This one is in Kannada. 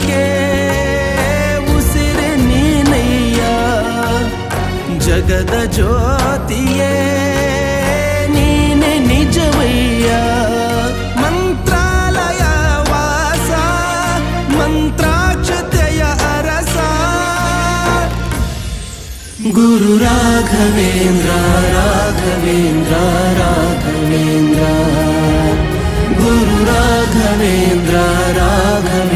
ಜೀವಕ್ಕೆ ಉಸಿರು ನೀನಯ್ಯ, ಜಗದ ಜ್ಯೋತಿಯೇ ನೀನೆ ನಿಜವಯ್ಯ. ಮಂತ್ರಾಲಯ ವಾಸ ಮಂತ್ರಾಕ್ಷತೆಯ ಅರಸ ಗುರು ರಾಘವೇಂದ್ರ ರಾಘವೇಂದ್ರ ರಾಘವೇಂದ್ರ ಗುರು ರಾಘವೇಂದ್ರ ರಾಘವೇಂದ್ರ